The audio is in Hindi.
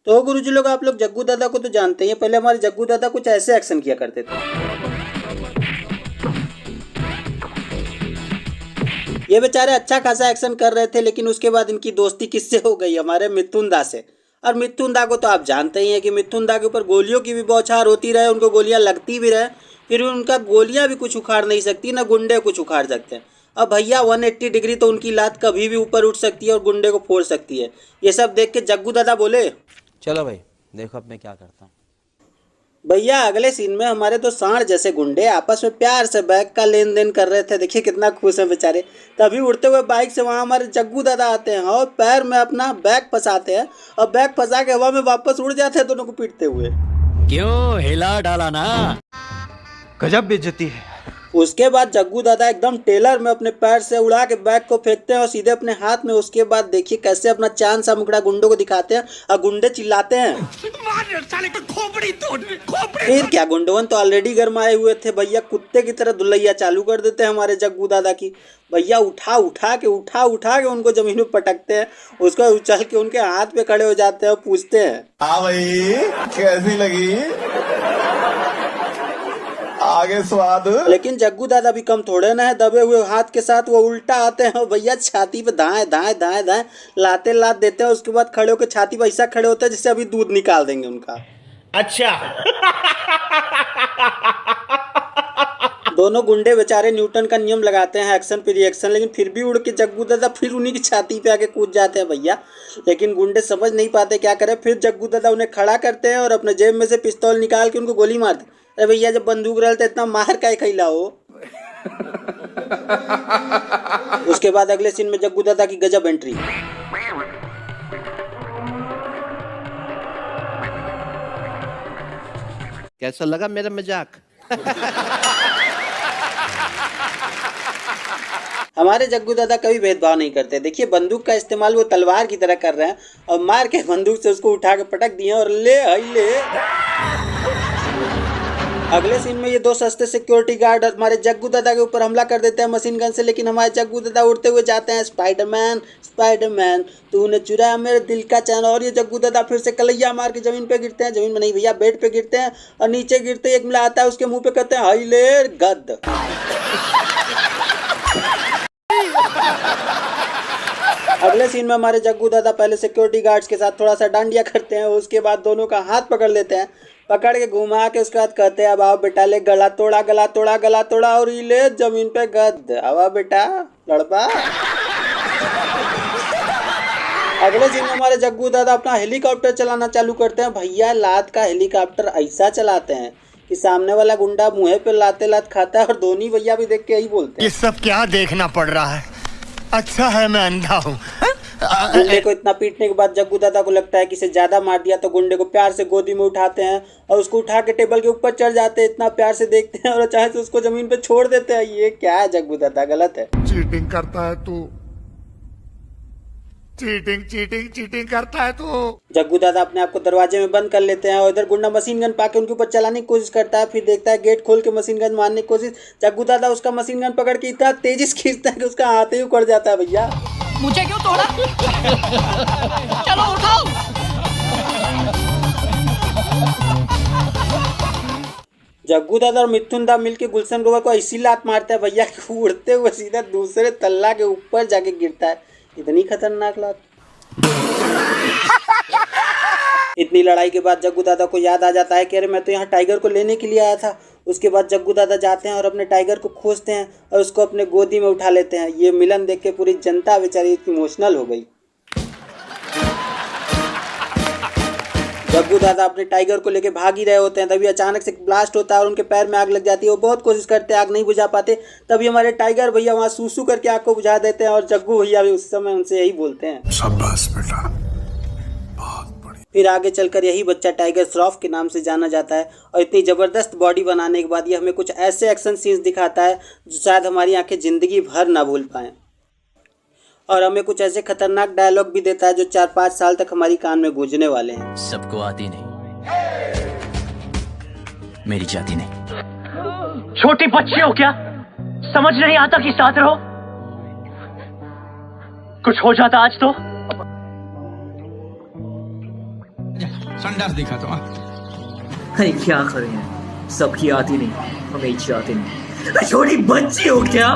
तो गुरुजी लोग, आप लोग जग्गू दादा को तो जानते ही हैं। पहले हमारे जग्गू दादा कुछ ऐसे एक्शन किया करते थे। ये बेचारे अच्छा खासा एक्शन कर रहे थे, लेकिन उसके बाद इनकी दोस्ती किससे हो गई? हमारे मिथुन दा से। और मिथुन दा को तो आप जानते ही हैं कि मिथुन दा के ऊपर गोलियों की भी बौछार होती रहे, उनको गोलियां लगती भी रहे, फिर उनका गोलियां भी कुछ उखाड़ नहीं सकती, ना गुंडे कुछ उखाड़ सकते हैं। अब भैया 180 डिग्री तो उनकी लात कभी भी ऊपर उठ सकती है और गुंडे को फोड़ सकती है। ये सब देख के जग्गू दादा बोले, चलो भाई देखो अब मैं क्या करता हूँ। भैया अगले सीन में हमारे तो सांड जैसे गुंडे आपस में प्यार से बैग का लेन देन कर रहे थे। देखिए कितना खुश है बेचारे। तभी उड़ते हुए बाइक से वहाँ हमारे जग्गू दादा आते हैं और पैर में अपना बैग फंसाते हैं और बैग फंसा के हवा में वापस उड़ जाते हैं दोनों को पीटते हुए। क्यों हिला डाला ना? गजब बेइज्जती है। उसके बाद जग्गू दादा एकदम टेलर में अपने पैर से उड़ा के बैग को फेंकते हैं और सीधे अपने हाथ में। उसके बाद देखिए कैसे अपना चांद सा मुकड़ा गुंडों को दिखाते हैं और गुंडे चिल्लाते हैं, फिर क्या? गुंडवन तो ऑलरेडी गरमाए हुए थे भैया, कुत्ते की तरह दुलैया चालू कर देते हैं हमारे जग्गू दादा की। भैया उठा के उनको जमीन में पटकते हैं, उसको उछल के उनके हाथ पे खड़े हो जाते हैं और पूछते हैं, हाँ भाई कैसी लगी आगे स्वाद? लेकिन जग्गू दादा भी कम थोड़े ना है। दबे हुए हाथ के साथ वो उल्टा आते हैं और भैया छाती पे दाएं लाते लात देते हैं। उसके बाद खड़े होकर छाती पे ऐसा खड़े होते हैं जैसे अभी दूध निकाल देंगे उनका। अच्छा दोनों गुंडे बेचारे न्यूटन का नियम लगाते हैं, एक्शन पे रिएक्शन, लेकिन फिर भी उड़ के जग्गू दादा फिर उन्हीं की छाती पे आके कूद जाते हैं भैया। लेकिन गुंडे समझ नहीं पाते क्या करें। फिर जग्गू दादा उन्हें खड़ा करते हैं और अपने जेब में से पिस्तौल निकाल के उनको गोली मारते। अरे भैया जब बंदूक रहता इतना मार का खैला हो। उसके बाद अगले सीन में जग्गू दादा की गजब एंट्री। कैसा लगा मेरा मजाक? हमारे जग्गू दादा कभी भेदभाव नहीं करते। देखिए बंदूक का इस्तेमाल वो तलवार की तरह कर रहे हैं और मार के बंदूक से उसको उठा के पटक दिए और ले। अगले सीन में ये दो सस्ते सिक्योरिटी गार्ड हमारे जग्गू दादा के ऊपर हमला कर देते हैं मशीन गन से, लेकिन हमारे जग्गू दादा उड़ते हुए जाते हैं, स्पाइडरमैन तूने चुराया मेरे दिल का चैन। और ये जग्गू दादा फिर से कलैया मार के जमीन पे गिरते हैं, जमीन में नहीं भैया बेड पे गिरते हैं और नीचे गिरते एक मिला आता है उसके मुंह पे कहते हैं हाई ले गद। अगले सीन में हमारे जग्गू दादा पहले सिक्योरिटी गार्ड्स के साथ थोड़ा सा डांडिया करते हैं, उसके बाद दोनों का हाथ पकड़ लेते हैं, पकड़ के घुमा के उसके बाद कहते हैं अब आओ बेटा ले गला तोड़ा और ले जमीन पे गद। आवा बेटा लड़पा। अगले सीन में हमारे जग्गू दादा अपना हेलीकॉप्टर चलाना चालू करते हैं। भैया लात का हेलीकॉप्टर ऐसा चलाते हैं कि सामने वाला गुंडा मुँह पे लाते लात खाता है और धोनी भैया भी देख के यही बोलते हैं, ये सब क्या देखना पड़ रहा है? अच्छा है मैं अंधा हूँ। गुंडे को इतना पीटने के बाद जग्गू दादा को लगता है कि इसे ज्यादा मार दिया, तो गुंडे को प्यार से गोदी में उठाते हैं और उसको उठा के टेबल के ऊपर चढ़ जाते हैं, इतना प्यार से देखते हैं और अचानक से उसको जमीन पे छोड़ देते हैं। ये क्या है जग्गू दादा? गलत है। चीटिंग करता है तू, चीटिंग करता है तू। जग्गू दादा अपने आप को दरवाजे में बंद कर लेते हैं और इधर गुंडा मशीन गन पाके उनके ऊपर चलाने की कोशिश करता है। फिर देखता है गेट खोल के मशीन गन मारने की कोशिश। जग्गू दादा उसका मशीन गन पकड़ के इतना तेजी से खींचता है कि उसका हाथ ही उखड़ जाता है। भैया मुझे क्यों तोड़ा? चलो उठाओ। जग्गू दादा और मिथुन दा मिलके गुलशन ग्रोवर को ऐसी लात मारता है भैया कि उड़ते हुए सीधा दूसरे तल्ला के ऊपर जाके गिरता है। इतनी खतरनाक लात। इतनी लड़ाई के बाद जग्गू दादा को याद आ जाता है कि अरे मैं तो यहाँ टाइगर को लेने के लिए आया था। उसके बाद जग्गू दादा जाते हैं और अपने टाइगर को खोजते हैं और उसको अपने गोदी में उठा लेते हैं। ये मिलन देख के पूरी जनता बेचारी इमोशनल हो गई। जग्गू दादा अपने टाइगर को लेके भाग ही रहे होते हैं, तभी अचानक से ब्लास्ट होता है और उनके पैर में आग लग जाती है। वो बहुत कोशिश करते हैं, आग नहीं बुझा पाते। तभी हमारे टाइगर भैया वहाँ सूसू करके आग को बुझा देते हैं और जग्गू भैया भी उस समय उनसे यही बोलते हैं, शाबाश बेटा, बहुत बढ़िया। फिर आगे चलकर यही बच्चा टाइगर श्रॉफ के नाम से जाना जाता है। और इतनी ज़बरदस्त बॉडी बनाने के बाद ये हमें कुछ ऐसे एक्शन सीन्स दिखाता है जो शायद हमारी आंखें ज़िंदगी भर ना भूल पाएँ। और हमें कुछ ऐसे खतरनाक डायलॉग भी देता है जो 4-5 साल तक हमारी कान में गूंजने वाले हैं। सबको आती नहीं, मेरी जाती नहीं। छोटी बच्ची हो क्या? समझ नहीं आता कि साथ रहो। कुछ हो जाता आज तो। संडास दिखा तो अरे क्या करें यार, सबकी आती नहीं, हमें आती नहीं। छोटी बच्ची हो क्या?